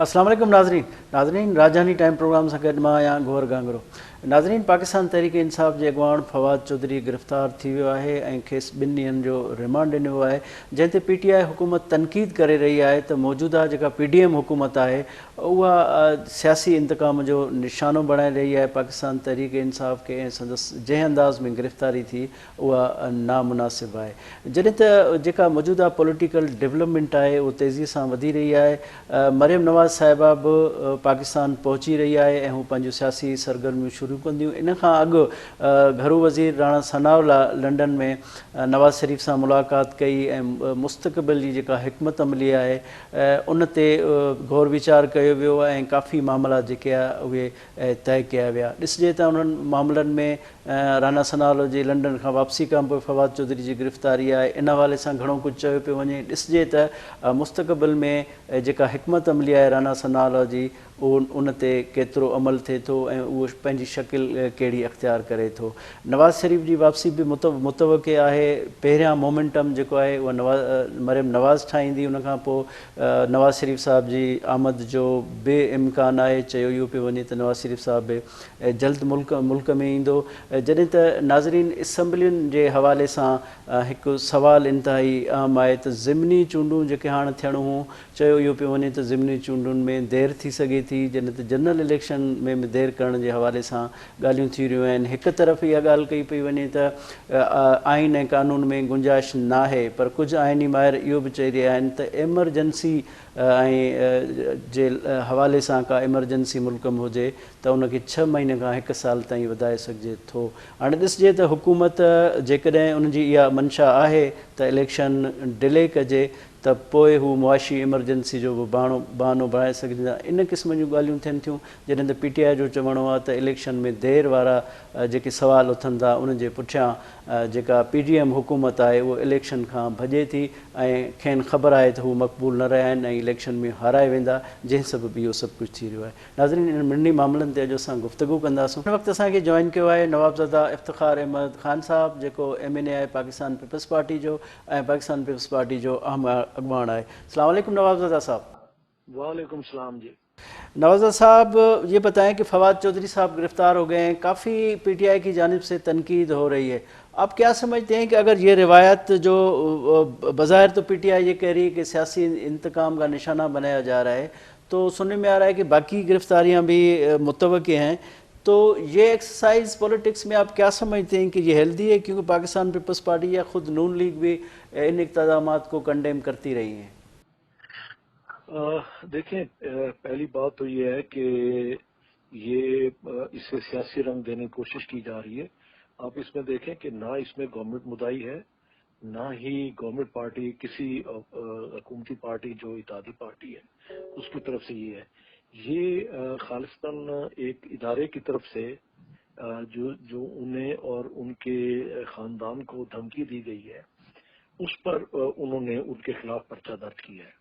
अस्सलाम वालेकुम नाज़रीन राजधानी टाइम प्रोग्राम से गॾु मां आहियां गौहर गांगरो। नाज़रीन, पाकिस्तान तहरीक इंसाफ़ जे अॻवान फवाद चौधरी गिरफ़्तार थी वियो आहे ऐं खेसि 2 ॾींहंनि जो रिमांड ॾिनो वियो आहे, जंहिं ते PTI हुकूमत तनक़ीद करे रही आहे त मौजूदा जेका PDM हुकूमत आहे उहा सियासी इंतकाम जो निशानो बणाए रही आहे। पाकिस्तान तहरीक इंसाफ़ खे ऐं संदसि जंहिं अंदाज़ में गिरफ़्तारी थी उहा नामुनासिब आहे। जॾहिं त जेका मौजूदा पॉलिटिकल डेवलपमेंट आहे उहा तेज़ीअ सां वधी रही आहे। मरियम नवाज़ साहिबा बि पाकिस्तान पहुची रही आहे ऐं हू पंहिंजूं सियासी सरगर्मियूं शुरू कंदियूं। इन खां अॻु घरू वज़ीर राणा सनाउल्ला लंडन में नवाज़ शरीफ़ सां मुलाक़ात कई ऐं मुस्तक़बिल जी जेका हिकमत अमली आहे उन ते गौर वीचार कयो वियो ऐं काफ़ी मामला जेके आहे उहे तय कया विया। ॾिसजे त उन्हनि मामलनि में राणा सनाउल्ला जी लंडन खां वापसी खां पोइ फवाद चौधरी जी गिरफ़्तारी आहे, इन हवाले सां घणो कुझु चयो पियो वञे। ॾिसजे त मुस्तक़बिल में जेका हिकमत अमली आहे राणा सनाउल्ला जी उन ते केतिरो अमल थिए थो ऐं उहो पंहिंजी शकिल कहिड़ी अख़्तियार करे थो। नवाज़ शरीफ़ जी वापसी बि मुतवक़े आहे। पहिरियां मोमेंटम जेको आहे उहा मरियम नवाज़ ठाहींदी, उन खां पोइ नवाज़ शरीफ़ साहिब जी आमद जो बे इम्कान आहे। चयो इहो पियो वञे त नवाज़ शरीफ़ साहिब बि जल्द मुल्क में ईंदो। जॾहिं त नाज़रीन असैम्बलियुनि जे हवाले सां हिकु सवाल इंतिहाई आम आहे त ज़िमनी चूंडूं जेके हाणे थियणु हुयूं, चयो इहो पियो वञे त ज़िमनी चूंडुनि में देरि थी सघे थी, जॾहिं त जनरल इलेक्शन में बि देरि करण जे हवाले सां ॻाल्हियूं थी रहियूं आहिनि। हिकु तरफ़ इहा ॻाल्हि कई पई वञे त आइन ऐं कानून में गुंजाइश नाहे, पर कुझु आइनी माहिर इहो बि चई रहिया आहिनि त एमरजेंसी ऐं जे हवाले सां का एमरजेंसी मुल्क में हुजे त उनखे 6 महीने खां 1 साल ताईं वधाए सघिजे थो। हाणे ॾिसजे त हुकूमत जेकॾहिं उनजी इहा मंशा आहे त इलेक्शन डिले कजे त पोइ हू मुआशी एमरजेंसी जो बि बहानो बणाए सघंदा। इन क़िस्म जूं ॻाल्हियूं थियनि थियूं, जॾहिं त PTI जो चवणो आहे त इलेक्शन में देरि वारा जेके सवाल उथनि था उन जे पुठियां जेका PDM हुकूमत आहे उहा इलेक्शन खां भॼे थी ऐं खेनि ख़बर आहे त हू मक़बूल न रहिया आहिनि ऐं इलेक्शन में हाराए वेंदा, जंहिं सबबु इहो सभु कुझु थी रहियो आहे। नाज़रीन, इन ॿिन्ही मामलनि ते अॼु असां गुफ़्तगू कंदासीं। हिन वक़्तु असांखे जॉइन कयो आहे नवाबज़ादा इफ़्तिख़ार अहमद ख़ान साहिबु, जेको MNA आहे पाकिस्तान पीपल्स पार्टी जो ऐं पाकिस्तान पीपल्स पार्टी जो अहम अॻवान आहे। अस्सलाम वालेकुम नवाबज़ादा साहब। वालेकुम सलाम जी। नवाज़ा साहब, ये बताएं कि फवाद चौधरी साहब गिरफ़्तार हो गए हैं, काफ़ी PTI की जानिब से तनकीद हो रही है। आप क्या समझते हैं कि अगर ये रिवायत जो बज़ाहिर तो PTI ये कह रही है कि सियासी इंतकाम का निशाना बनाया जा रहा है, तो सुनने में आ रहा है कि बाकी गिरफ्तारियां भी मुतवक्के हैं, तो ये एक्सरसाइज पॉलिटिक्स में आप क्या समझते हैं कि ये हेल्दी है? क्योंकि पाकिस्तान पीपल्स पार्टी या खुद नून लीग भी इन इक़्तिदामात को कंडेम करती रही हैं। देखें, पहली बात तो ये है कि ये इसे सियासी रंग देने की कोशिश की जा रही है। आप इसमें देखें कि ना इसमें गवर्नमेंट मुदाई है, ना ही गवर्नमेंट पार्टी किसी हुकूमती पार्टी जो इत्तेहादी पार्टी है उसकी तरफ से ये है। ये खालिस्तान एक इदारे की तरफ से जो उन्हें और उनके ख़ानदान को धमकी दी गई है, उस पर उन्होंने उनके खिलाफ पर्चा दर्ज किया है,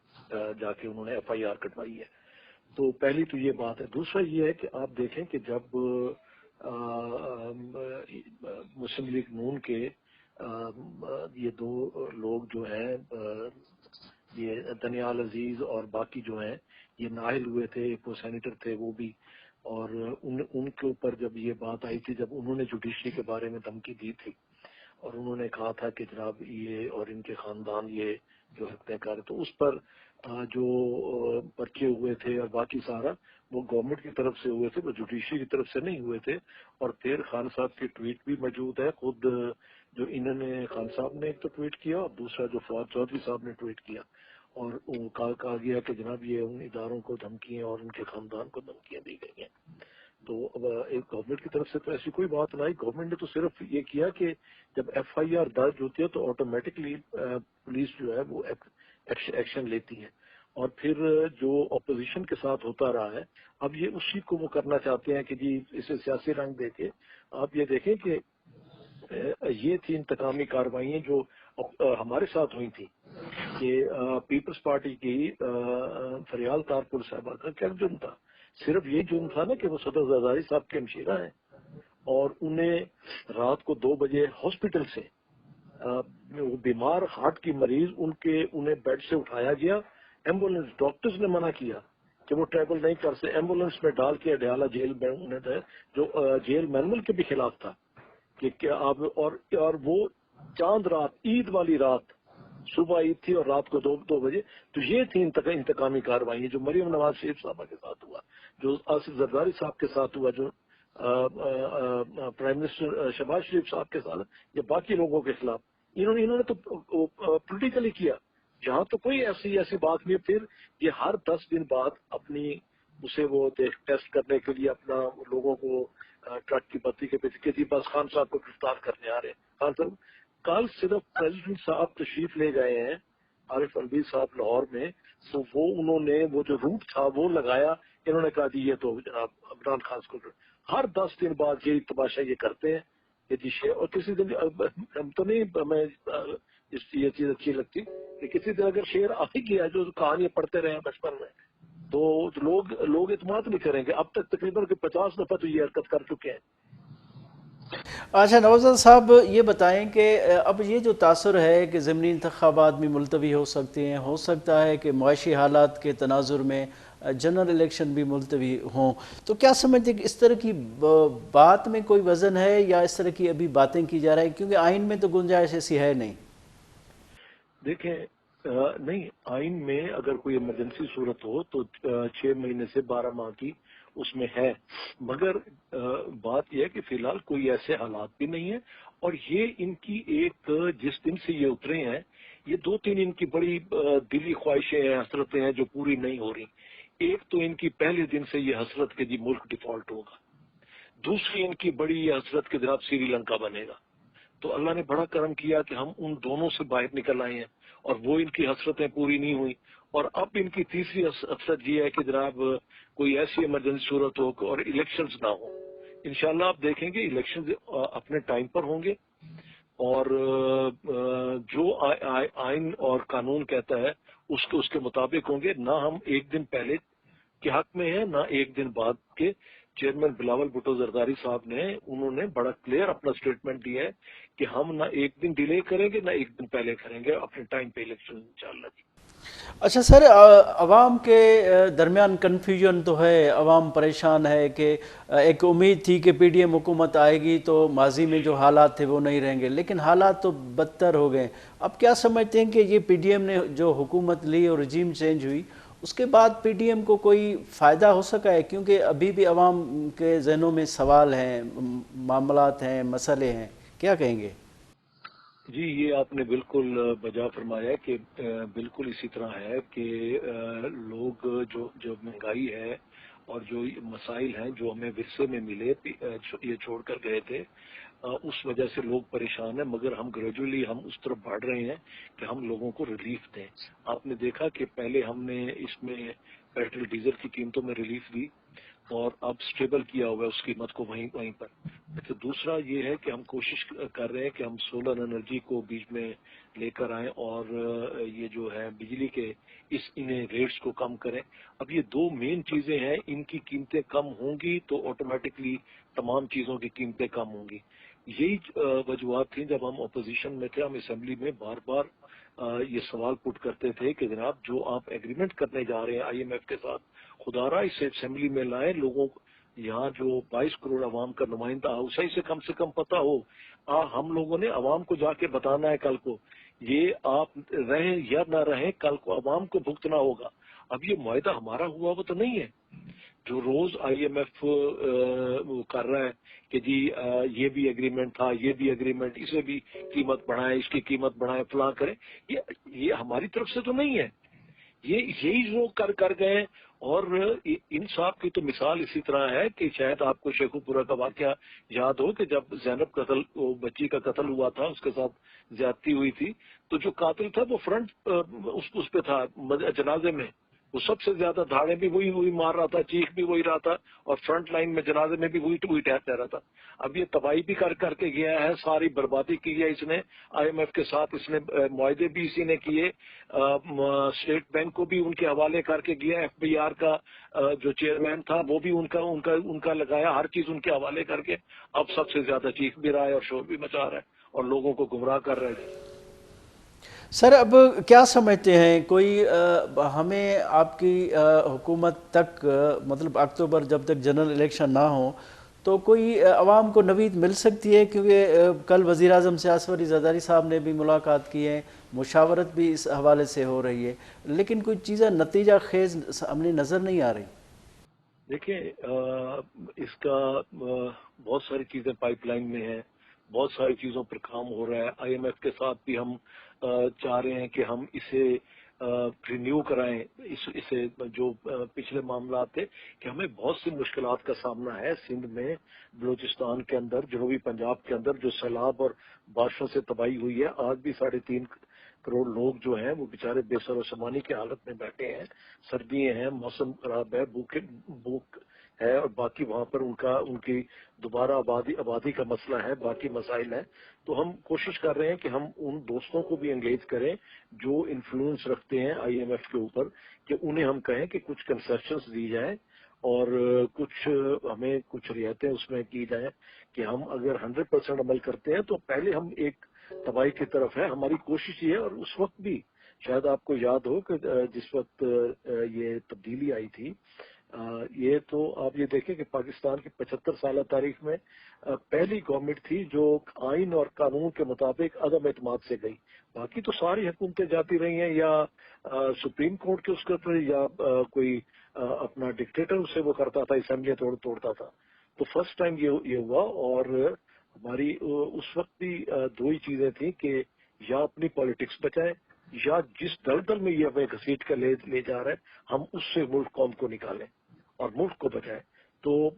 जाके उन्होंने FIR कटवाई है। तो पहली तो ये बात है। दूसरा ये है कि आप देखें कि जब मुस्लिम लीग नून के ये 2 लोग जो हैं, ये दनियाल अजीज और बाकी जो हैं, ये नाहिल हुए थे, एक वो सेनेटर थे वो भी, और उनके ऊपर जब ये बात आई थी, जब उन्होंने जुडिशरी के बारे में धमकी दी थी और उन्होंने कहा था कि जनाब ये और इनके खानदान ये जो हत्याकार, तो उस पर जो पर्चे हुए थे और बाकी सारा वो गवर्नमेंट की तरफ से हुए थे, वो जुडिशरी की तरफ से नहीं हुए थे। और तेर खान साहब की ट्वीट भी मौजूद है, खुद जो इन्होंने खान साहब ने एक तो ट्वीट किया और दूसरा जो फवाद चौधरी साहब ने ट्वीट किया, और कहा गया कि जनाब ये उन इदारों को धमकियां और उनके खानदान को धमकियां दी गई हैं। तो अब एक गवर्नमेंट की तरफ से तो ऐसी कोई बात नहीं। गवर्नमेंट ने तो सिर्फ ये किया कि जब FIR दर्ज होती है तो ऑटोमेटिकली पुलिस जो है वो एक्शन लेती है, और फिर जो अपोजिशन के साथ होता रहा है, अब ये उसी को वो करना चाहते हैं कि जी इसे सियासी रंग देके। आप ये देखें कि ये थी इंतकामी कार्रवाइयाँ जो हमारे साथ हुई थी कि पीपल्स पार्टी की फरियाल तारपुर साहबा का क्या जुर्म था? सिर्फ ये जुर्म था ना कि वो सदर जरदारी साहब के हमशीरा हैं और उन्हें रात को 2 बजे हॉस्पिटल से वो बीमार हार्ट की मरीज उन्हें बेड से उठाया गया, एम्बुलेंस डॉक्टर्स ने मना किया کہ وہ ٹریول نہیں کر سکے. ایمبولینس میں ڈال کے اڈیالہ جیل میں انہیں تھے جو جیل مینول کے بھی خلاف تھا کہ کیا آپ اور وہ چاند رات عید والی رات صبح عید تھی اور رات کو 2 بجے. تو یہ تھی انتقامی کارروائی جو مریم نواز شریف صاحبہ کے ساتھ ہوا, جو آصف زرداری صاحب کے ساتھ ہوا, جو پرائم منسٹر شہباز شریف صاحب کے ساتھ, یا باقی لوگوں کے خلاف. انہوں نے تو پولیٹیکلی کیا. جہاں تو کوئی ایسی بات نہیں. پھر یہ ہر 10 دن بعد اپنی اسے وہ ٹیسٹ کرنے کے لیے اپنا لوگوں کو ٹرک کی بتی کے پیچھے کہ بس خان صاحب کو گرفتار کرنے آ رہے ہیں. خان صاحب کل صرف پریزیڈنٹ صاحب تشریف لے گئے ہیں عارف الوی صاحب لاہور میں, تو وہ انہوں نے وہ جو روٹ تھا وہ لگایا. انہوں نے کہا جی یہ تو جناب عمران خان کو ہر 10 دن بعد یہ تماشا یہ کرتے ہیں کہ جی شیر. اور کسی دن ہم تو نہیں, میں یہ چیز اچھی لگتی کہ کسی دن اگر شیر آ ہی گیا جو کہانیاں پڑھتے رہے ہیں بچپن میں تو لوگ اعتماد نہیں کریں گے. اب تک تقریباً 50 دفعہ تو یہ حرکت کر چکے ہیں. اچھا نوزاد صاحب یہ بتائیں کہ اب یہ جو تاثر ہے کہ ضمنی انتخابات بھی ملتوی ہو سکتے ہیں, ہو سکتا ہے کہ معاشی حالات کے تناظر میں جنرل الیکشن بھی ملتوی ہوں, تو کیا سمجھتے ہیں کہ اس طرح کی بات میں کوئی وزن ہے یا اس طرح کی ابھی باتیں کی جا رہی ہیں, کیونکہ آئین میں تو گنجائش ایسی ہے نہیں؟ دیکھیں نہیں, آئین میں اگر کوئی ایمرجنسی صورت ہو تو 6 مہینے سے 12 ماہ کی اس میں ہے, مگر بات یہ ہے کہ فی الحال کوئی ایسے حالات بھی نہیں ہیں. اور یہ ان کی ایک جس دن سے یہ اترے ہیں یہ 2-3 ان کی بڑی دلی خواہشیں ہیں, حسرتیں ہیں جو پوری نہیں ہو رہی. ایک تو ان کی پہلے دن سے یہ حسرت کہ جی ملک ڈیفالٹ ہوگا. دوسری ان کی بڑی یہ حسرت کہ جناب سری لنکا بنے گا. تو اللہ نے بڑا کرم کیا کہ ہم ان دونوں سے باہر نکل آئے ہیں اور وہ ان کی حسرتیں پوری نہیں ہوئی. اور اب ان کی تیسری حسرت یہ ہے کہ جناب کوئی ایسی ایمرجنسی صورت ہو اور الیکشنز نہ ہو. انشاءاللہ آپ دیکھیں گے الیکشنز اپنے ٹائم پر ہوں گے اور جو آئین اور قانون کہتا ہے اس کے مطابق ہوں گے. نہ ہم ایک دن پہلے کے حق میں ہیں نہ ایک دن بعد کے. چیئرمین بلاول بھٹو زرداری صاحب نے انہوں نے بڑا کلیئر اپنا سٹیٹمنٹ دیا ہے کہ ہم نہ ایک دن ڈیلے کریں گے نہ ایک دن پہلے کریں گے اپنے ٹائم پہ الیکشن انشاءاللہ. اچھا سر, عوام کے درمیان کنفیوژن تو ہے, عوام پریشان ہے کہ ایک امید تھی کہ پی ڈی ایم حکومت آئے گی تو ماضی میں جو حالات تھے وہ نہیں رہیں گے, لیکن حالات تو بدتر ہو گئے. اب کیا سمجھتے ہیں کہ یہ پی ڈی ایم نے جو حکومت لی اور رجیم چینج ہوئی اس کے بعد پی ڈی ایم کو کوئی فائدہ ہو سکا ہے؟ کیونکہ ابھی بھی عوام کے ذہنوں میں سوال ہیں, معاملات ہیں, مسئلے ہیں, کیا کہیں گے؟ جی یہ آپ نے بالکل بجا فرمایا ہے کہ بالکل اسی طرح ہے کہ لوگ جو مہنگائی ہے اور جو مسائل ہیں جو ہمیں ورثے میں ملے یہ چھوڑ کر گئے تھے اس وجہ سے لوگ پریشان ہیں. مگر ہم گریجولی ہم اس طرف بڑھ رہے ہیں کہ ہم لوگوں کو ریلیف دیں. آپ نے دیکھا کہ پہلے ہم نے اس میں پیٹرول ڈیزل کی قیمتوں میں ریلیف دی اور اب سٹیبل کیا ہوا ہے اس قیمت کو وہیں پر. تو دوسرا یہ ہے کہ ہم کوشش کر رہے ہیں کہ ہم سولر انرجی کو بیچ میں لے کر آئیں اور یہ جو ہے بجلی کے انہیں ریٹس کو کم کریں. اب یہ 2 مین چیزیں ہیں, ان کی قیمتیں کم ہوں گی تو آٹومیٹکلی تمام چیزوں کی قیمتیں کم ہوں گی. یہی وجوہات تھیں جب ہم اپوزیشن میں تھے. ہم اسمبلی میں بار بار یہ سوال پٹ کرتے تھے کہ جناب جو آپ ایگریمنٹ کرنے جا رہے ہیں آئی ایم ایف کے ساتھ خدا را اسے اسمبلی میں لائیں, لوگوں کو یہاں جو 22 کروڑ عوام کا نمائندہ اسے سے کم پتہ ہو. ہم لوگوں نے عوام کو جا کے بتانا ہے کل کو یہ آپ رہیں یا نہ رہیں کل کو عوام کو بھگتنا ہوگا. اب یہ معاہدہ ہمارا ہوا وہ تو نہیں ہے جو روز آئی ایم ایف کر رہا ہے کہ جی یہ بھی ایگریمنٹ تھا, یہ بھی ایگریمنٹ, اسے بھی قیمت بڑھائیں, اس کی قیمت بڑھائیں, فلاں کریں. یہ ہماری طرف سے تو نہیں ہے. یہی لوگ کر گئے. اور انصاف کی تو مثال اسی طرح ہے کہ شاید آپ کو شیخو پورہ کا واقعہ یاد ہو کہ جب زینب بچی کا قتل ہوا تھا, اس کے ساتھ زیادتی ہوئی تھی, تو جو قاتل تھا وہ فرنٹ اس پہ تھا جنازے میں, وہ سب سے زیادہ دھاڑے بھی وہی مار رہا تھا, چیخ بھی وہی رہا تھا اور فرنٹ لائن میں جنازے میں بھی وہی ٹہرتا رہا تھا. اب یہ تباہی بھی کر کے گیا ہے, ساری بربادی کی ہے اس نے آئی ایم ایف کے ساتھ. اس نے معاہدے بھی اسی نے کیے, اسٹیٹ بینک کو بھی ان کے حوالے کر کے گیا, ایف بی آر کا جو چیئرمین تھا وہ بھی ان کا لگایا, ہر چیز ان کے حوالے کر کے. اب سب سے زیادہ چیخ بھی رہا ہے اور شور بھی مچا رہا ہے اور لوگوں کو گمراہ کر رہا ہے. سر اب کیا سمجھتے ہیں کوئی ہمیں آپ کی حکومت تک مطلب اکتوبر جب تک جنرل الیکشن نہ ہوں تو کوئی عوام کو نوید مل سکتی ہے؟ کیونکہ کل وزیر اعظم سے اسود علی زرداری صاحب نے بھی ملاقات کی ہے، مشاورت بھی اس حوالے سے ہو رہی ہے، لیکن کوئی چیزیں نتیجہ خیز ہمیں نظر نہیں آ رہی۔ دیکھیں اس کا بہت ساری چیزیں پائپ لائن میں ہیں، بہت ساری چیزوں پر کام ہو رہا ہے۔ آئی ایم ایف کے ساتھ بھی ہم چاہ رہے ہیں کہ ہم اسے رینیو کرائیں، اسے جو پچھلے معاملات تھے کہ ہمیں بہت سی مشکلات کا سامنا ہے سندھ میں، بلوچستان کے اندر، جنوبی پنجاب کے اندر جو سیلاب اور بارشوں سے تباہی ہوئی ہے۔ آج بھی 3.5 کروڑ لوگ جو ہیں وہ بیچارے بے سر و سامانی کی حالت میں بیٹھے ہیں، سردیاں ہیں، موسم خراب ہے، بھوک ہے، اور باقی وہاں پر ان کی دوبارہ آبادی کا مسئلہ ہے، باقی مسائل ہیں۔ تو ہم کوشش کر رہے ہیں کہ ہم ان دوستوں کو بھی انگیج کریں جو انفلوئنس رکھتے ہیں آئی ایم ایف کے اوپر، کہ انہیں ہم کہیں کہ کچھ کنسیشنز دی جائیں اور ہمیں کچھ رعایتیں اس میں کی جائیں کہ ہم اگر 100% عمل کرتے ہیں تو پہلے ہم ایک تباہی کی طرف ہے۔ ہماری کوشش یہ ہے، اور اس وقت بھی شاید آپ کو یاد ہو کہ جس وقت یہ تبدیلی آئی تھی، یہ تو آپ یہ دیکھیں کہ پاکستان کی 75 سالہ تاریخ میں پہلی گورنمنٹ تھی جو آئین اور قانون کے مطابق عدم اعتماد سے گئی۔ باقی تو ساری حکومتیں جاتی رہی ہیں، یا سپریم کورٹ کے اس کے اوپر، یا کوئی اپنا ڈکٹیٹر اسے وہ کرتا تھا، اسمبلی توڑتا تھا۔ تو فرسٹ ٹائم یہ ہوا، اور ہماری اس وقت بھی دو ہی چیزیں تھیں کہ یا اپنی پالیٹکس بچائیں، یا جس دلدل میں یہ ہمیں گھسیٹ کر لے جا رہا ہے ہم اس سے ملک قوم کو نکالیں اور ملک کو بچائیں۔ تو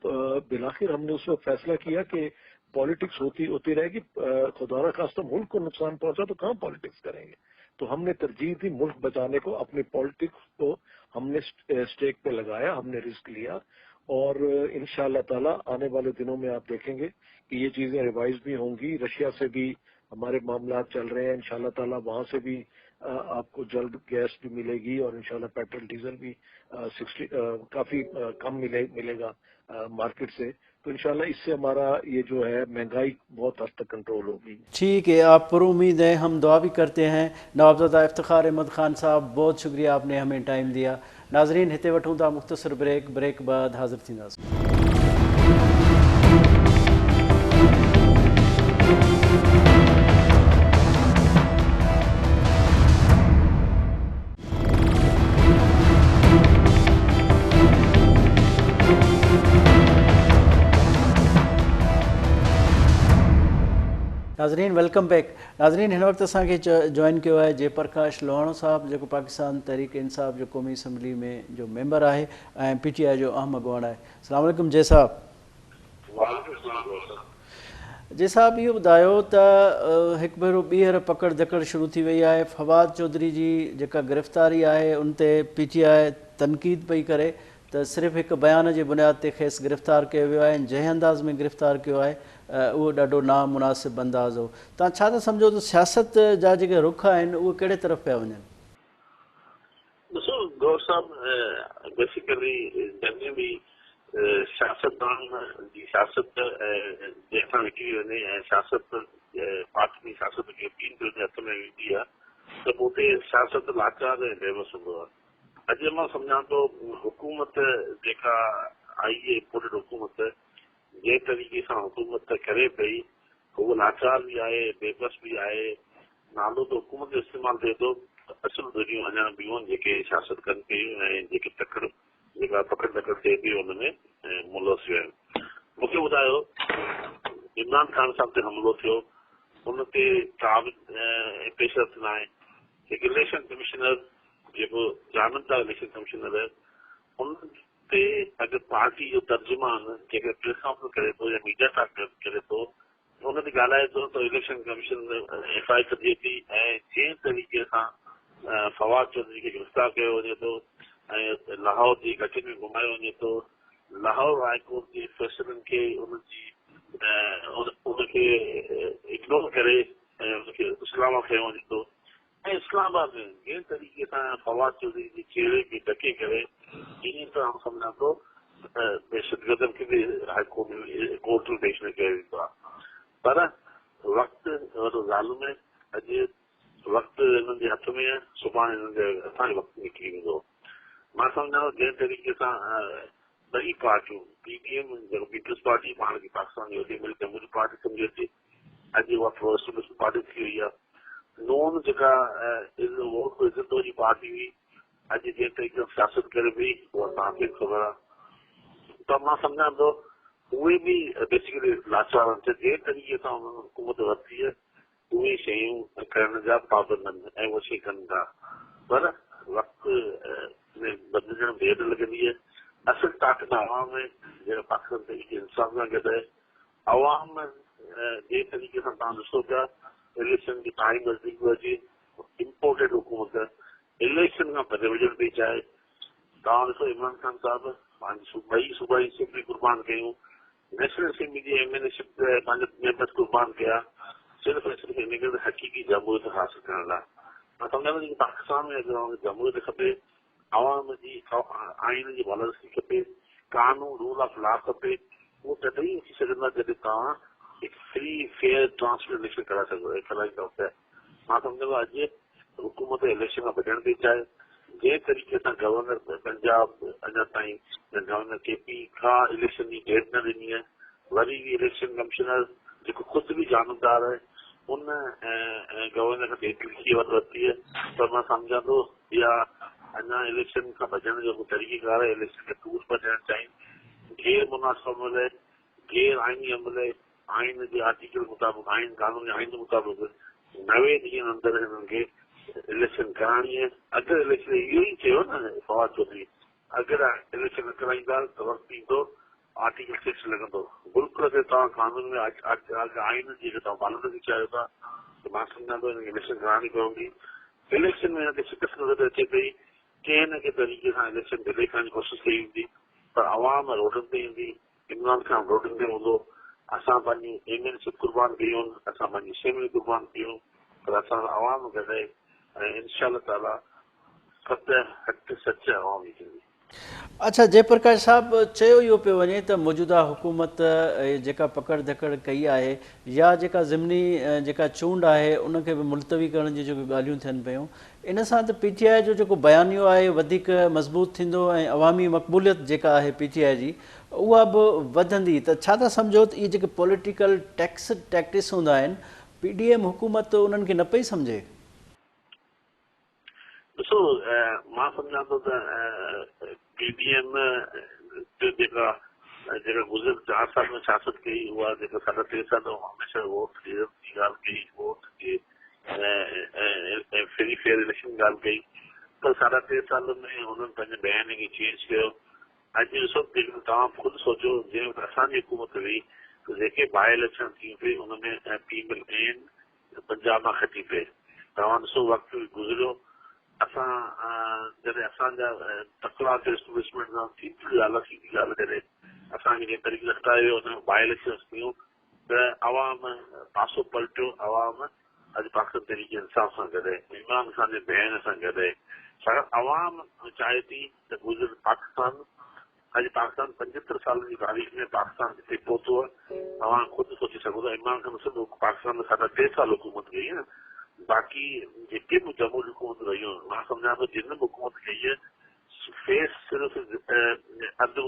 بالآخر ہم نے اس وقت فیصلہ کیا کہ پالیٹکس ہوتی رہے گی، خدا نہ خواستہ ملک کو نقصان پہنچا تو کہاں پالیٹکس کریں گے۔ تو ہم نے ترجیح دی ملک بچانے کو، اپنی پالیٹکس کو ہم نے اسٹیک پہ لگایا، ہم نے رسک لیا، اور انشاءاللہ تعالی آنے والے دنوں میں آپ دیکھیں گے کہ یہ چیزیں ریوائز بھی ہوں گی۔ رشیا سے بھی ہمارے معاملات چل رہے ہیں، انشاءاللہ تعالی وہاں سے بھی آپ کو جلد گیس بھی ملے گی، اور انشاءاللہ پیٹرول ڈیزل بھی کافی کم ملے گا مارکیٹ سے۔ تو انشاءاللہ اس سے ہمارا یہ جو ہے مہنگائی بہت حد تک کنٹرول ہوگی۔ ٹھیک ہے، آپ پر امید ہیں، ہم دعا بھی کرتے ہیں۔ نوابزادہ افتخار احمد خان صاحب بہت شکریہ، آپ نے ہمیں ٹائم دیا۔ ناظرین ہتے وٹھوں تھا مختصر بریک بعد حاضر تھینداسیں۔ ناظرین ویلکم بیک۔ ناظرین ہن وقت اساں کے جوائن کیا ہے جے پرکاش لوہاڻو صاحب، جو پاکستان تحریک انصاف جو قومی اسمبلی میں جو ممبر ہے، پی ٹی آئی جو اہم اگواڑ ہے۔ السلام علیکم جے صاحب۔ جے صاحب یہ بتاؤ تو ایک بھیرو ॿीहर پکڑ دکڑ شروع تھی وئی ہے۔ فواد چودھری جی جکا گرفتاری ہے ان تے پی ٹی آئی تنقید پئی کرے تو صرف ایک بیان کے بنیاد تے کھیس گرفتار کیا ویو ہے، جंहिं انداز میں گرفتار کیا ہے وہ ڈاढो نامناسب انداز ہو۔ تاں چھا تھا سمجھو تو سیاست جا جے رخ ہیں وہ کہڑے طرف پیا ونجن؟ ॾिसो गौर साहब, बेसिकली जंहिंमें बि सियासतदान जी सियासत जंहिंसां विकिरी वञे ऐं सियासत पार्टी जी सियासत खे पीन जो हथ में वेंदी आहे त पोइ उते सियासत लाचार ऐं बेवस हूंदो आहे। अॼु मां सम्झां थो हुकूमत जेका आई आहे, इम्पोर्टेड हुकूमत जंहिं तरीक़े सां हुकूमत करे पई उहो लाचार बि आहे, बेबस बि आहे। नालो त हुकूमत जो इस्तेमालु थिए थो, असुल दुनियूं अञा ॿियूं आहिनि जेके सियासत कनि पियूं ऐं जेके जेका पकड़ दकड़ थिए पई हुन में मुलसियूं आहिनि। मूंखे ॿुधायो इमरान ख़ान साहब ते हमिलो थियो, हुन ते का बि पेशरफ़ न आहे। हिकु इलेक्शन कमिश्नर जेको जाननि था इलेक्शन कमिश्नर, हुन ते अगरि पार्टी जो तर्जुमान जेके प्रेस कॉन्फ्रेंस करे थो या मीडिया सां करे थो, हुन ते ॻाल्हाए थो त इलेक्शन कमीशन एफ आई कजे थी ऐं जंहिं तरीक़े सां फवाद चौधरी खे गिरफ़्तार कयो वञे थो ऐं लाहौर जी कचहरी में घुमायो वञे थो, लाहौर हाई कोर्ट जे फैसलनि खे उनखे इग्नोर करे ऐं उनखे इस्लाम कयो वञे थो। ऐं इस्लामाबाद में जंहिं तरीक़े सां फवाद चौधरी जे चेहरे खे ढके करे ईअं त आउं सम्झां थो दहशतगर्दनि खे बि हाई कोर्ट में कोर्ट में पेश न कयो वेंदो आहे। पर वक़्तु ज़ालुम अॼु वक़्तु हिननि जे हथ में आहे, सुभाणे हिननि जे हथां वक़्तु निकिरी वेंदो। मां सम्झां थो जंहिं तरीक़े सां ॿई पार्टियूं PDM जेको पीपल्स पार्टी पाण खे पाकिस्तान जी वॾी मिल्क जमहूरी पार्टी सम्झे थी, अॼु उहा प्रोग्रेसिव पार्टी थी वई आहे। नोन जेका वोट इज़त वारी पार्टी हुई, अॼु जंहिं तरीक़े सां सियासत करे पई उहा तव्हांखे ख़बर आहे। त मां सम्झां थो उहे बि बेसिकली लाचार आहिनि, जंहिं तरीक़े सां उन्हनि हुकूमत वरिती आहे उहे शयूं करण जा पाबंद आहिनि ऐं उहे शइ कनि था, पर वक़्तु में बदिलजण देरि लॻंदी आहे। असल ताक़त आवाम में जेका पाकिस्तान तरीक़े इंसाफ़ सां गॾु आहे, आवाम जे तरीक़े सां तव्हां ॾिसो पिया इलेक्शन जी टाइम नज़दीक थो अचे, इम्पोर्टेड हुकूमत इलेक्शन खां बदिलजण पई चाहे। तव्हां ॾिसो इमरान ख़ान साहिबु पंहिंजी ॿई सूबाई असेंबली कुर्बान कयूं, नेशनल असेंबली जी MLA-शिप पंहिंजा मेंबर्स कुर्बान कया, सिर्फ़ु ऐं सिर्फ़ु इन करे हक़ीक़ी जमहूरियत हासिल करण लाइ। मां सम्झां थो कि पाकिस्तान में अगरि जमहूरियत खपे, आवाम जी आइन जी बालादस्ती खपे, कानून रूल ऑफ लॉ खपे, उहो तॾहिं थी सघंदा जॾहिं तव्हां हिकु फ्री फेयर ट्रांसपेरेंट इलेक्शन कराईंदव। त मां सम्झां थो अॼु हुकूमत इलेक्शन खां बचण थी चाहे, जंहिं तरीक़े सां गवर्नर पंजाब अञा ताईं गवर्नर KP खां इलेक्शन जी डेट न ॾिनी आहे, वरी बि इलेक्शन कमिश्नर जेको ख़ुदि बि जानबदार आहे उन गवर्नर खां डेट लिखी वरिती आहे। त मां सम्झां थो इहा अञा इलेक्शन खां बचण जो तरीक़ेकार आहे, इलेक्शन खे टूर बचणु चाहिनि, गैर मुनासिब अमल आहे, गैर आइनी अमल आहे, आइन जे आर्टिकल मुताबिक़ आइन कानून जे आइन मुताबिक़ 90 ॾींहंनि अंदरि हिननि खे इलेक्शन कराइणी आहे। अगरि इलेक्शन इहो ई चयो न फवाद चौधरी, अगरि इलेक्शन न कराईंदा त वक़्तु ईंदो आर्टिकल 6 लॻंदो। मुल्क खे तव्हां कानून में आइन जी तव्हां बालादस्ती चाहियो था, त मां सम्झां थो हिनखे इलेक्शन कराइणी पवंदी। इलेक्शन में हिनखे शिकस्त नज़र अचे पई, कंहिं न कंहिं तरीक़े सां इलेक्शन डिले करण जी कोशिशि कई वेंदी, पर आवाम रोडनि ते ईंदी, इमरान खान रोडनि ते हूंदो, असां पंहिंजी MLA-शिप कुर्बान कयूं, असां पंहिंजी असेंबली कुर्बान कयूं, पर असां आवाम गॾु आहे ऐं इंशाअल्लाह ताला सच आवाम ई थींदी। अच्छा, जयप्रकाश साहब, चयो इहो पियो वञे त मौजूदा हुकूमत जेका पकड़ धकड़ कई आहे या जेका ज़िमनी जेका चूंड आहे उनखे बि मुलतवी करण जी जेके ॻाल्हियूं थियनि पियूं, इन सां त PTI जो जेको बयानियो आहे वधीक मज़बूत थींदो ऐं अवामी मक़बूलियत जेका आहे PTI जी उहा बि वधंदी। त छा था सम्झो त इहे जेके पॉलिटिकल टैक्टिक्स हूंदा आहिनि, PDM हुकूमत उन्हनि खे न पई सम्झे? ॾिसो, मां सम्झां थो त PDM जेका गुज़िरियल 4 साल में सियासत कई, उहा जेका 3.5 साल हमेशह वोट जी ॻाल्हि कई, वोट जे फ्री फेयर इलेक्शन जी ॻाल्हि कई, पर 3.5 साल में हुननि पंहिंजे बयान खे चेंज कयो। अॼु ॾिसो तव्हां ख़ुदि सोचो, जंहिं वक़्तु असांजी हुकूमत हुई त जेके बाई इलेक्शन थी पई हुनमें पीपल पंजाब मां खटी पए। तव्हां ॾिसो वक़्तु गुज़रियो, असां जॾहिं असांजा तकड़ा एस्टेब्लिशमेंट सां थी ॻाल्हि करे असांखे जंहिं तरीक़े सां हटायो हुन बाई इलेक्शन कयूं त अवाम पासो पलटियो। अवाम अॼु पाकिस्तान तरीक़े इंसाफ़ सां गॾु आहे, इमरान ख़ान जे बयान सां गॾु आहे। छाकाणि अवाम चाहे थी त गुज़िरियल पाकिस्तान अॼु पाकिस्तान 75 सालनि जी तारीख़ में पाकिस्तान जिते पहुतो आहे, तव्हां ख़ुदि सोचे सघो था इमरान ख़ान सिर्फ़ु पाकिस्तान में 3.5 साल हुकूमत कई आहे, बाक़ी जेके बि जमहूरी हुकूमत रहियूं मां सम्झां थो जिन बि हुकूमत कई आहे फेस सिर्फ़ु अधु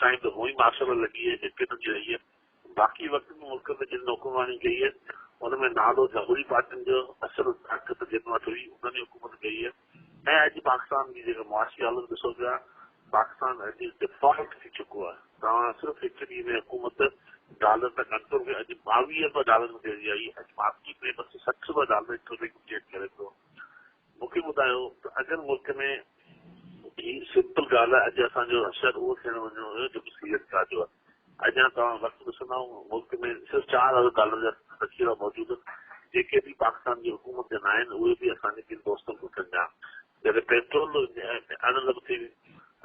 टाइम त हुअं ई मार्शल लॻी आहे डिक्टेटर जी रही आहे, बाक़ी वक़्त में मुल्क में जिन हुकूमरानी कई आहे हुनमें नालो जमहूरी पार्टियुनि जो असुलु ताक़त जिन वटि हुई उन्हनि हुकूमत कई आहे। ऐं अॼु पाकिस्तान जी जेका मुआशी हालत ॾिसो पिया, पाकिस्तान अॼु डिफॉल्ट थी चुको आहे। तव्हां सिर्फ़ु हिकु ॾींहं में हुकूमत डॉलर त कंट्रोल खे अॼु $22 में तेज़ी आई, अॼु मार्केट में बस $60 ट्रेड करे पियो। मूंखे ॿुधायो त अगरि मुल्क में ही सिंपल ॻाल्हि आहे, अॼु असांजो असर उहो थियण वञिणो हुयो जेको सीरियस ॻाल्हि जो आहे। अञा तव्हां वक़्तु ॾिसंदा मुल्क में सिर्फ़ु $4 जा ज़ख़ीरा मौजूदु आहिनि, जेके बि पाकिस्तान जी हुकूमत जा न आहिनि उहे बि असांजे किन दोस्तनि पुठनि जा। जॾहिं पेट्रोल अनलब थी,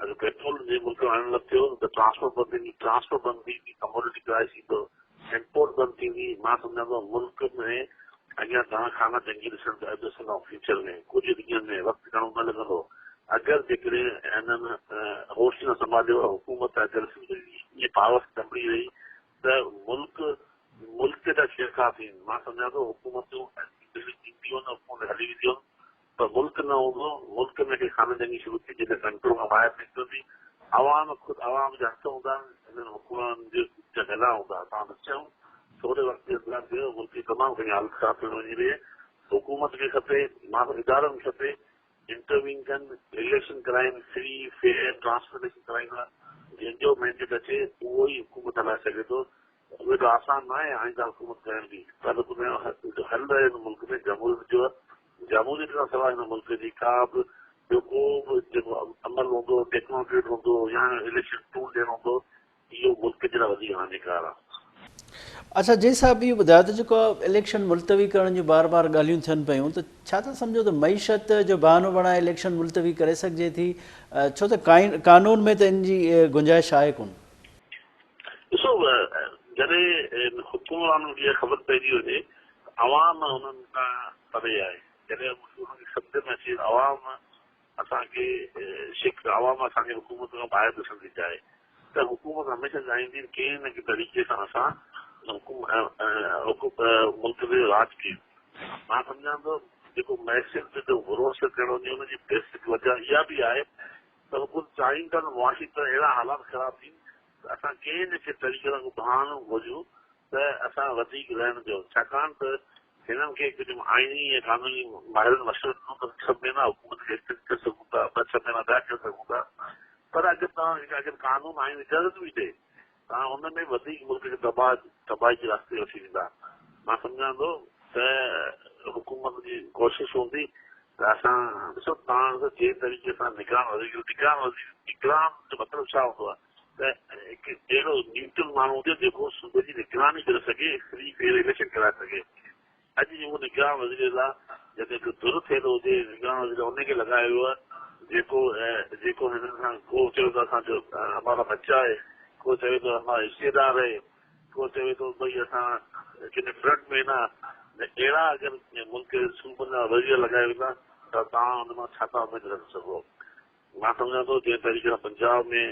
अगरि पेट्रोल जे मुल्क में अनलब थियो त ट्रांसपोर्ट बंदि थींदी, ट्रांसपोर्ट बंदि थींदी, कमोडिटी प्राइस ईंदो, इंपोर्ट बंदि थींदी। मां सम्झां थो मुल्क में अॻियां तव्हां खाना जंगी ॾिसंदा फ्यूचर में कुझु ॾींहंनि में वक़्तु घणो न लॻंदो। अगरि जेकॾहिं हिननि होश न संभालियो हुकूमत अगरि ईअं पावर दॿड़ी रही त मुल्क जा शेरखा थींदी। मां सम्झां थो हुकूमतूं वञनि हुकूमत हली वेंदी वञनि पर मुल्क न हूंदो मुल्क में के खाने जंगी शुरू थी जॾहिं कंट्रोल खां ॿाहिरि निकिरंदी आवाम ख़ुदि आवाम जा हथ हूंदा हिननि हुकूमतनि जा गला हूंदा तव्हां ॾिसऊं थोरे वक़्त जे अंदरि मुल्क जी तमामु घणी हालत ख़राब थी वञी रही आहे हुकूमत खे खपे इदारनि खे खपे इंटरवीन कनि इलेक्शन कराइनि फ्री फेयर ट्रांसपेरेंसी कराईंदा जंहिंजो मैंडेट अचे उहो ई हुकूमत हलाए सघे थो एॾो आसान न आहे आईंदा हुकूमत करण बि पर हल रहे हिन मुल्क में जमहूरियत जो जमहूरियत खां सवाइ हिन मुल्क जी का बि ॿियो को बि जेको अमल हूंदो टेक्नोक्रेट हूंदो या इलेक्शन टूल ॾियणो हूंदो इहो मुल्क जे लाइ वधीक हानिकार आहे। अच्छा जय साहब इहो ॿुधायो त जेको इलेक्शन मुलतवी करण जूं बार बार ॻाल्हियूं थियनि पियूं त छा था सम्झो त मईशत जो बहानो बणाए इलेक्शन मुलतवी करे सघिजे थी छो त कानून में त इन जी गुंजाइश आहे कोन। ॾिसो जॾहिं हुकूमराननि खे ख़बर पइजी वञे अवाम हुननि खां परे आहे जॾहिं हुनखे सम्झ में अचे अवाम असांखे अवाम असांखे हुकूमत खां ॿाहिरि ॾिसण थी चाहे त हुकूमत हमेशह चाहींदी कंहिं न कंहिं तरीक़े सां असां मुल्क ते राज कयूं। मां सम्झां थो जेको मैसेज जो भरोसो करणो हुजे हुनजी बेसिक वजह इहा बि आहे त हुकूमत चाहिनि था त मुआशी त अहिड़ा हालात ख़राब थियनि त असां कंहिं न कंहिं तरीक़े सां बहानो ॻोल्हियूं त असां वधीक रहण ॾियूं छाकाणि त हिननि खे कुझु आइनी ऐं कानूनी माहिरनि मशवरो ॾिनो त 6 महीना हुकूमत खे एक्सटेंड करे सघूं था 2-6 महीना ॿिया करे सघूं था पर अगरि तव्हां कानून आइन इजाज़त बि ॾे तव्हां हुन में वधीक मुल्क खे तबाही जे रास्ते वठी वेंदा। मां सम्झां थो त हुकूमत जी कोशिशि हूंदी त असां ॾिसो तव्हां जंहिं तरीक़े सां निगरान जो मतिलबु छा हूंदो आहे त हिकु अहिड़ो न्यूट्रल माण्हू हुजे जेको सूबे जी निगरानी करे सघे फ्री फेयर इलेक्शन कराए सघे। अॼु जेको निगरान वज़ीर आहे जॾहिं दुर थियलु हुजे निगरान वज़ीर उनखे लॻायो वियो आहे जेको हिननि सां को चयो त असांजो हमारा बच्चा आहे को चवे थो हमारा हिसेदार आहे को चवे थो भई असां किन फ्रंट में न अहिड़ा अगरि मुल्क सूबनि जा वज़ीर लॻाए वेंदा त तव्हां हुन मां छा था उमेद रखी सघो। मां सम्झां थो जंहिं तरीक़े सां पंजाब में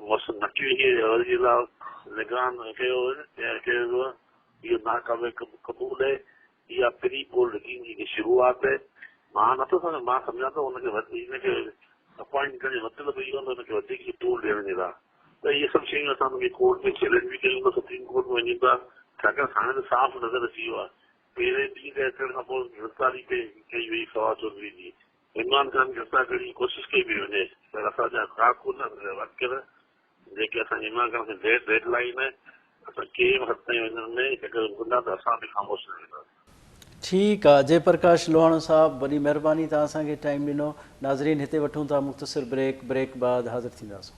मौसम नकी वज़ीर लाइ निगरान कयो इहो नाकाबिल क़बूल आहे इहा प्री पोल रिगिंग जी शुरूआत आहे। मां नथो सम्झां मां सम्झां थो हिनखे अपॉइंट करण जो मतिलबु इहो आहे त हुनखे वधीक टूल ॾियण जे लाइ त इहे सभु शयूं असां हुनखे कोर्ट में चैलेंज बि कयूं था सुप्रीम कोर्ट में वञूं था छाकाणि हाणे त साफ़ नज़र अची वियो आहे पहिरें ॾींहं ते अचण खां पोइ गिरफ़्तारी कई वई फवाद चौधरी जी इमरान ख़ान गिरफ़्तार करण जी कोशिशि कई पई वञे पर असांजा कारकुन वर्कर जेके असांजे इमरान ख़ान खे डेड लाइन आहे असां कंहिं बि हद ताईं वञण में अगरि हूंदा त असां बि ख़ामोश न वेंदासीं। ठीकु आहे जयप्रकाश लोहाणो साहब वॾी महिरबानी तव्हां असांखे टाइम ॾिनो। नाज़रीन हिते वठूं था मुख़्तसिर ब्रेक बाद हाज़िर थींदासीं।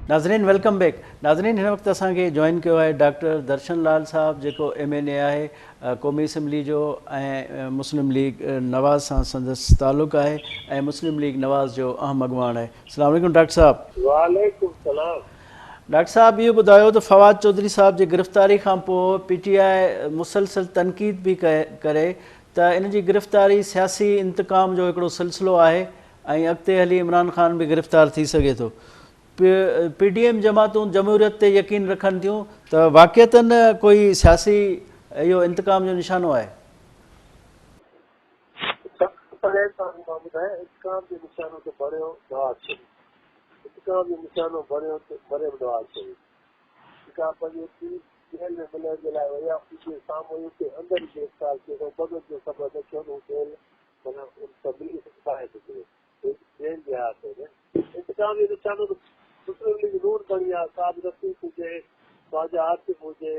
नाज़रीन वेलकम बैक। नाज़रीन हिन वक़्तु असांखे जॉइन कयो आहे डॉक्टर दर्शन लाल साहब जेको MNA आहे क़ौमी असम्बली जो ऐं मुस्लिम लीग नवाज़ सां संदसि तालुक़ु आहे ऐं मुस्लिम लीग नवाज़ जो अहम अॻुवान आहे। अस्सलाम वालेकुम डॉक्टर साहब। वालेकुम सलाम। डॉक्टर साहब इहो ॿुधायो त फवाद चौधरी साहब जी गिरफ़्तारी खां पोइ PTI मुसलसल तनक़ीद बि करे त इन जी गिरफ़्तारी सियासी इंतकाम जो हिकिड़ो सिलसिलो आहे ऐं अॻिते हली इमरान ख़ान बि गिरफ़्तार थी सघे थो। PDM जमातूं जमहूरियत ते यकीन रखनि थियूं त वाक़िअतन कोई सियासी इहो इंतकाम जो निशानो आहे। मुस्लिम लीग नून बणी आहे साहब रफ़ीक हुजे ख्वाजा आसिफ हुजे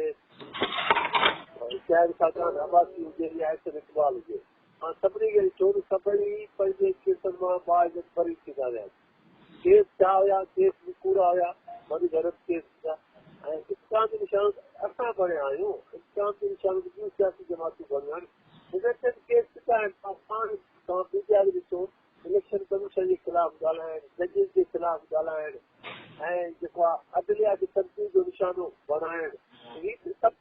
शाहिद खाकान अब्बासी हुजे या एसर इक़बाल हुजे ऐं सभिनी खे ॾिठो त सभई पंहिंजे केसनि मां ॿाहिरि परी थींदा रहिया। केस छा हुया केस बि पूरा हुया वरी गलत केस हुआ ऐं इंतकाम जो निशानो असां बणिया आहियूं। इंतकाम जो निशानो ॿियूं सियासी जमातूं बणियूं आहिनि। इलेक्शन केस किथां आहिनि तव्हां मीडिया बि ॾिसो इलेक्शन कमीशन जे ख़िलाफ़ ॻाल्हाइण जजिस जे ख़िलाफ़ ॻाल्हाइण ऐं जेको आहे अदलिया जी तनक़ीद जो निशानो बणाइण ही सभु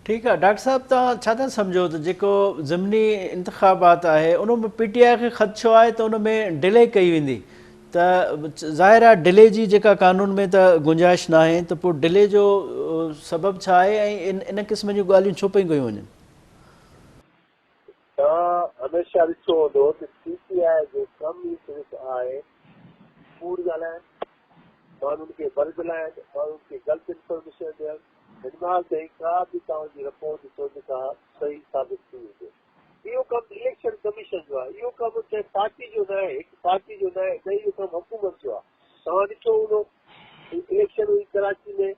ठीकु आहे डॉक्टर साहिबु तव्हां छा था सम्झो त जेको ज़िमनी इंतिख़ाबात आहे उन में PTI खे ख़दशो आहे त उन में डिले कई वेंदी त ज़ाहिर आहे डिले जी जेका कानून में त गुंजाइश न आहे त पोइ डिले जो सबबु छा आहे ऐं इन क़िस्म जूं ॻाल्हियूं छो पई कयूं वञनि तव्हां हमेशह ॾिसो हूंदो त CPI जो कमु ई सिर्फ़ु आहे कूड़ ॻाल्हाइण माण्हुनि खे बरगलाइण माण्हुनि खे ग़लति इंफॉर्मेशन ॾियणु हिनमाल ताईं का बि तव्हांजी रिपोर्ट ॾिसो जेका सही साबित थी वेंदो इहो कमु इलेक्शन कमीशन जो आहे इहो कमु कंहिं पार्टी जो न आहे हिकु पार्टी जो न आहे न इहो कमु हुकूमत जो आहे तव्हां ॾिठो हूंदो इलेक्शन हुई कराची में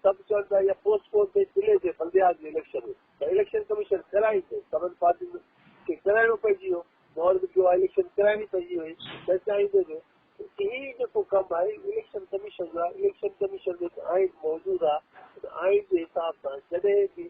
सभु चवनि था या पोस्टपोन ते डिले थिए बल्दियात जो इलेक्शन हुई त इलेक्शन कमीशन कराई थी सभिनि पार्टियुनि खे कराइणो पइजी वियो गवर्नमेंट जो इलेक्शन कराइणी पइजी वई त चाहींदो ही जेको कमु आहे इलेक्शन कमीशन जो आहे इलेक्शन कमीशन जो आइन मौजूदु आहे आइन जे हिसाब सां जॾहिं बि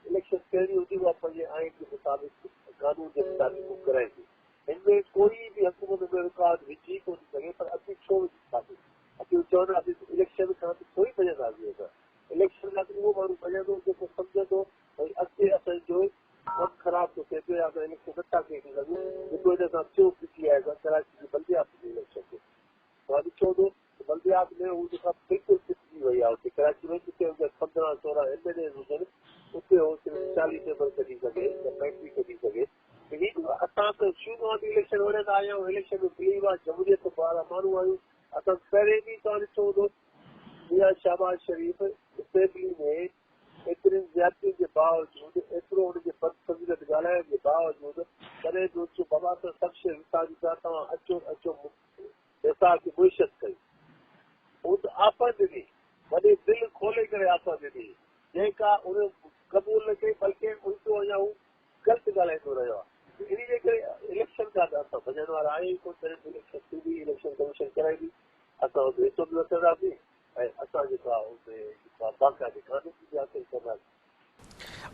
इलेक्शन कहिड़ी हूंदी उहा पंहिंजे आइन जे मुताबिक़ कानून जे मुताबिक़ हू कराईंदी हिन में कोई बि हुकूमत में रुकावट विझी कोन सघे पर असीं छो विझंदासीं असीं चवंदासीं इलेक्शन खां त थोरी भॼंदासीं असां इलेक्शन खां त उहो माण्हू भॼंदो जेको सम्झंदो भई अॻिते असांजो कमु ख़राबु थो थिए पियो या असां इलेक्शन नथा कढी सघूं जेको हिन सां थियो PTI सां कराची जी बल्दियात जी इलेक्शन ते तव्हां ॾिठो हूंदो बल्दियात में हू जेका बिल्कुलु फिटी वई आहे हुते कराची में जिते हुनजा 15-16 MLA हुजनि उते हो सिर्फ़ु 40 मेंबर कढी सघे या 35 कढी सघे हीअ असां त शुरू खां वठी इलेक्शन विढ़ंदा आया आहियूं इलेक्शन में बिलीव आहे जमहूरियत वारा माण्हू आहियूं असां पहिरें बि तव्हां ॾिठो हूंदो मियां शहबाज शरीफ़ असेंबली में एतिरी ज्यादतियुनि जे बावजूदि एतिरो हुनजे बदफ़ज़ीलत ॻाल्हाइण जे बावजूदि कॾहिं बि उचो बाबा त सभु शइ विसारी था तव्हां अचो अचो हिसाब जी मुइशत कई हू त आफ़त ॾिनी वॾे दिलि खोले करे आफ़त ॾिनी जेका उन क़बूल न कई बल्कि उल्टो अञा हू ग़लति ॻाल्हाईंदो रहियो आहे इन जे करे इलेक्शन खां त असां भॼण वारा आहियूं कोन तॾहिं इलेक्शन थींदी इलेक्शन कमीशन कराईंदी असां हुते हिसो बि वठंदासीं ऐं असां जेका हुते बाक़ाइदे कानून जी हासिल कंदासीं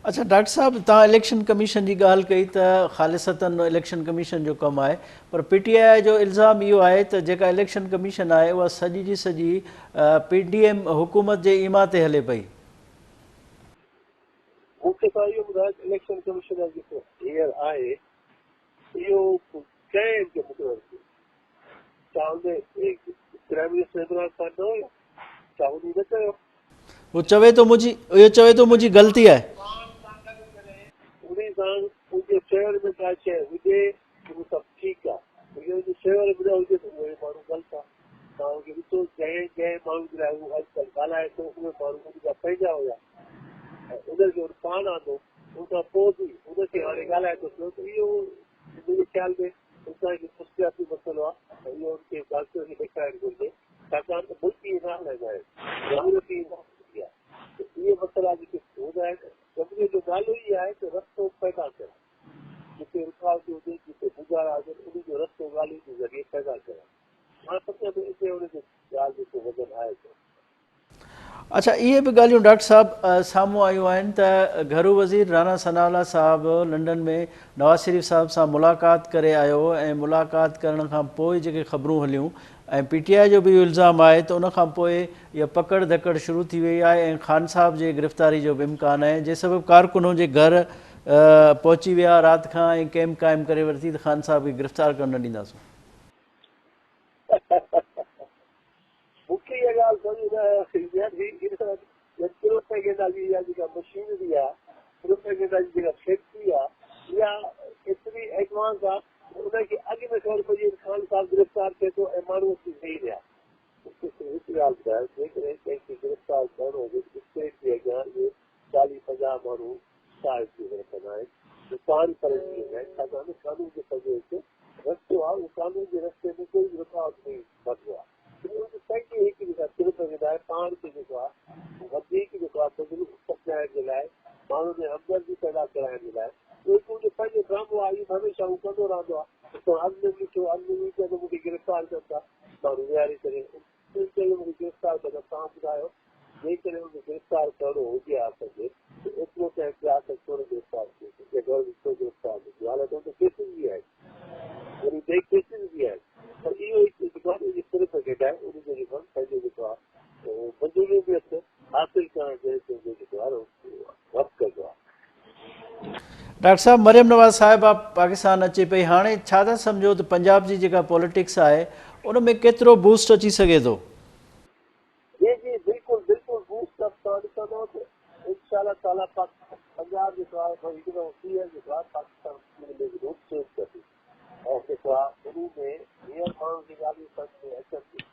अच्छा डॉक्टर साहब तव्हां इलेक्शन कमीशन जी ॻाल्हि कई त ख़ालिसतन इलेक्शन कमीशन जो कमु आहे पर PTI जो इल्ज़ाम इहो आहे त जेका इलेक्शन कमीशन आहे उहा सॼी जी सॼी PDM हुकूमत जे ईमा ते हले पई मूंखे तव्हां इहो ॿुधायो इलेक्शन कमीशन जेको हींअर आहे इहो कंहिं जो मुक़ररु थियो छा हुन प्राइम मिनिस्टर इमरान खान न हुयो छा हुन न कयो वो चवे तो मुंहिंजी ग़लती आहे उन सां मुंहिंजे चवण में का शइ हुजे उहो सभु ठीकु आहे मुंहिंजे चवण में न हुजे त उहे माण्हू ग़लति आहे तव्हां खे ॾिसो जंहिं जंहिं माण्हू जे लाइ उहो अॼुकल्ह ॻाल्हाए थो उहे माण्हू उनजा पंहिंजा हुया ऐं उनजो पान आंदो उन खां पोइ बि उनखे हाणे ॻाल्हाए थो पियो त इहो मुंहिंजे ख़्याल में असांखे ख़ुशियाती मसइलो आहे ऐं इहो उनखे डॉक्टर खे ॾेखारणु घुरिजे छाकाणि त मुल्की न हलाईंदा आहिनि ज़रूरती हूंदी आहे त इहे मसइला जेके हूंदा आहिनि सभिनी जो नालो ई आहे त रस्तो पैदा करणु जिते रुकावट हुजे जिते गुज़ारा हुजनि उनजो रस्तो ॻाल्हि जे ज़रिए पैदा करणु मां सम्झां थो हिते हुनजो ॻाल्हि जेको वज़न आहे अच्छा इहे बि ॻाल्हियूं डॉक्टर साहिबु साम्हूं आयूं आहिनि त घरू वज़ीर राणा सनाउल्ला साहिबु लंडन में नवाज़ शरीफ़ साहिब सां मुलाक़ात करे आयो ऐं मुलाक़ात करण खां पोइ जेके ख़बरूं हलियूं ऐं PTI जो बि इहो इल्ज़ाम आहे त उन खां पोइ इहा पकड़ धकड़ शुरू थी वई आहे ऐं ख़ान साहिब जे गिरफ़्तारी जो बि इम्कानु आहे जंहिं सबबु कारकुननि जे घर पहुची विया राति खां ऐं कैम्प क़ाइमु करे वरिती त ख़ान साहिब खे गिरफ़्तार करणु न ॾींदासीं मूंखे इहा ॻाल्हि सम्झ प्रोपेगेंडा जी इहा जेका मशीनरी आहे प्रोपेगेंडा जी जेका फैक्ट्री आहे इहा एतिरी एडवांस आहे उनखे अॻु में ख़बर पइजी ख़ान साहिब गिरफ़्तार थिए थो ऐं माण्हू अची वेही रहिया मूंखे हिकु ॻाल्हि ॿुधायो जेकॾहिं कंहिंखे गिरफ़्तार करणो हुजे स्टेट जे अॻियां इहे 40-50 माण्हू छा थी रखंदा आहिनि पाण करे वेंदा आहिनि छाकाणि कानून जे पंहिंजो हिकु रस्तो आहे उहो कानून जे रस्ते में कोई बि रुकावट नहीं वठंदो आहे पंहिंजी हिकु जेका सिर्फ़ आहे पाण खे जेको आहे वधीक जेको आहे तज़ुर्बो समुझाइण जे लाइ माण्हुनि में हमदर्दी पैदा कराइण जे लाइ उहो पंहिंजो ड्रामो आहे इहो हमेशह हू कंदो रहंदो आहे त अॻु में ॾिठो अॻु में त मूंखे गिरफ़्तार कनि था माण्हू विहारे करे मूंखे गिरफ़्तार कंदा तव्हां ॿुधायो जेकॾहिं हुनखे गिरफ़्तार करणो हुजे असांखे त एतिरो कंहिं प्रयास छो न गिरफ़्तार थिए घर छो गिरफ़्तार थिए हालांकि हुन केसिस बि आहिनि वरी ॿई केसिस बि आहिनि पर इहो हिकु जेको आहे उनजी सिर्फ़ जेका आहे उनजो जेको आहे पंहिंजो जेको आहे मंज़ूरियूं बि अथनि हासिल करण जे जेको आहे वक़्तु कंदो आहे डॉक्टर साहब मरियम नवाज़ साहिबा पाकिस्तान अचे पई हाणे छा था सम्झो त पंजाब जी जेका पॉलिटिक्स आहे उन में केतिरो बूस्ट अची सघे थो? जी जी बिल्कुलु बिल्कुलु बूस्ट अप तव्हां ॾिसंदव त इंशाअल्लाह ताला पंजाब जेको आहे हिकिड़ो सीएम जेको आहे पाकिस्तान में रूप चेंज कंदी ऐं जेको आहे उन में हींअर माण्हू जी ॻाल्हियूं सम्झ में अचनि थियूं।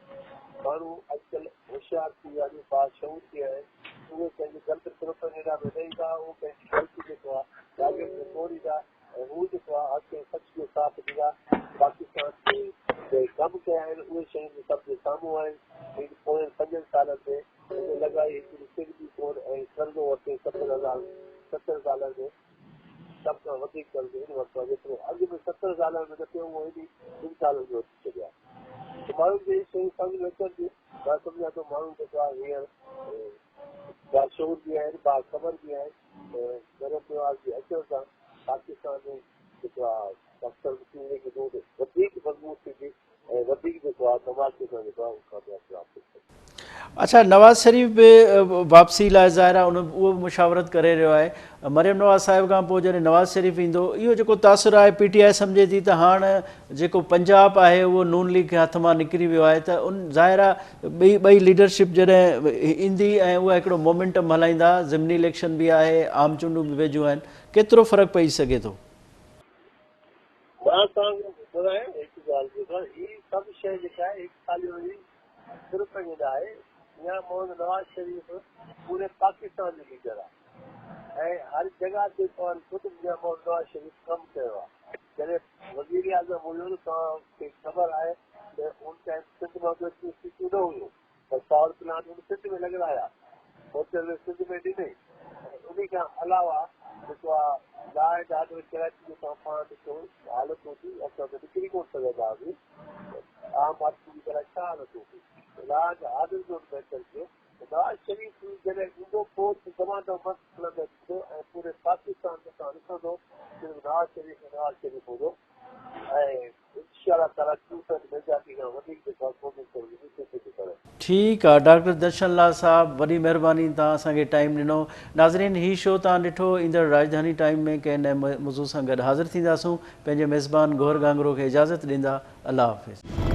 माण्हू अॼुकल्ह होशियार थी विया आहिनि, बाशऊर थी विया आहिनि, उहे पंहिंजे ग़लति प्रोपेगेंडा में रही था, उहे पंहिंजी ग़लती जेको आहे जागिर में तोड़ींदा ऐं हू जेको आहे अॻिते सच जो साथ ॾींदा। पाकिस्तान में जे कमु कया आहिनि उहे शयूं सभ जे साम्हूं आहिनि। पोइ 5 सालनि में लॻाई हिकिड़ी सिगदी कोन ऐं कर्ज़ो वरिते 70 सालनि में सभ खां वधीक कर्ज़ु इन वक़्तु आहे जेतिरो अॻु में 70 सालनि में न पियो उहो हेॾी 2 सालनि में अची सघिया। त माण्हुनि खे इहे शयूं सम्झ में अचनि थियूं। मां सम्झां थो माण्हू जेको आहे हींअर बाशऊर बि आहिनि, बाख़बर बि आहिनि। मरियम नवाज़ जे अचण सां पाकिस्तान में जेको आहे वधीक मज़बूत थींदी ऐं वधीक जेको आहे धमाके सां जेको आहे कामयाबी प्राप्त थींदी। अच्छा, नवाज़ शरीफ़ बि वापसी लाइ ज़ाहिर आहे उहो मुशावरत करे रहियो आहे। मरियम नवाज़ साहिब खां पोइ जॾहिं नवाज़ शरीफ़ ईंदो इहो जेको तासुरु आहे PTI सम्झे थी त हाणे जेको पंजाब आहे उहो नून लीग खे हथ मां निकिरी वियो आहे, त उन ज़ाहिर आहे ॿई लीडरशिप जॾहिं ईंदी ऐं उहा हिकिड़ो मोमेंटम हलाईंदा, ज़िमनी इलेक्शन बि आहे, आम चूंडूं बि वेझियूं आहिनि, केतिरो फ़र्क़ु पई सघे थो? मां तव्हांखे ॿुधायां हिकु ॻाल्हि जेका हीअ सभु शइ जेका आहे हिकु ख़ाली प्रोपेगेंडा आहे। या मोहम्मद नवाज़ शरीफ़ पूरे पाकिस्तान जो लीडर आहे ऐं हर जॻह ते ख़ुदि मोहम्मद नवाज़ शरीफ़ कमु कयो आहे। जॾहिं वज़ीर आज़म हुयो त तव्हांखे ख़बर आहे त उन टाइम सिंध में सीटूं न हुयूं, त पावर प्लांट उन सिंध में लॻाया, होटल सिंध में ॾिनई। उन खां अलावा जेको आहे लॉ एंड ऑर्डर कराची जो तव्हां पाण ॾिसो हालतूं थी असां त निकिरी कोन सघंदा हुआसीं। आम आदमी जी तरह छा हालतूं थी लॉ एंड ऑर्डर जो मैटर थियो। नवाज़ शरीफ़ जॾहिं ईंदो पोइ तमामु मस्तु थींदो ऐं पूरे पाकिस्तान में तव्हां ॾिसंदो सिर्फ़ु नवाज़ शरीफ़ हूंदो ऐं इंशाअल्लाह ताला 2% मेजॉरिटी खां वधीक जेको आहे कोशिशि करे। ठीकु आहे डॉक्टर दर्शन लाल साहब, वॾी महिरबानी तव्हां असांखे टाइम ॾिनो। नाज़रीन, हीउ शो तव्हां ॾिठो ईंदड़ राजधानी टाइम में कंहिं नए मौज़ूअ सां गॾु हाज़िर थींदासूं। पंहिंजे मेज़बान गौहर गांगरो खे इजाज़त ॾींदा। अल्लाह हाफ़िज़।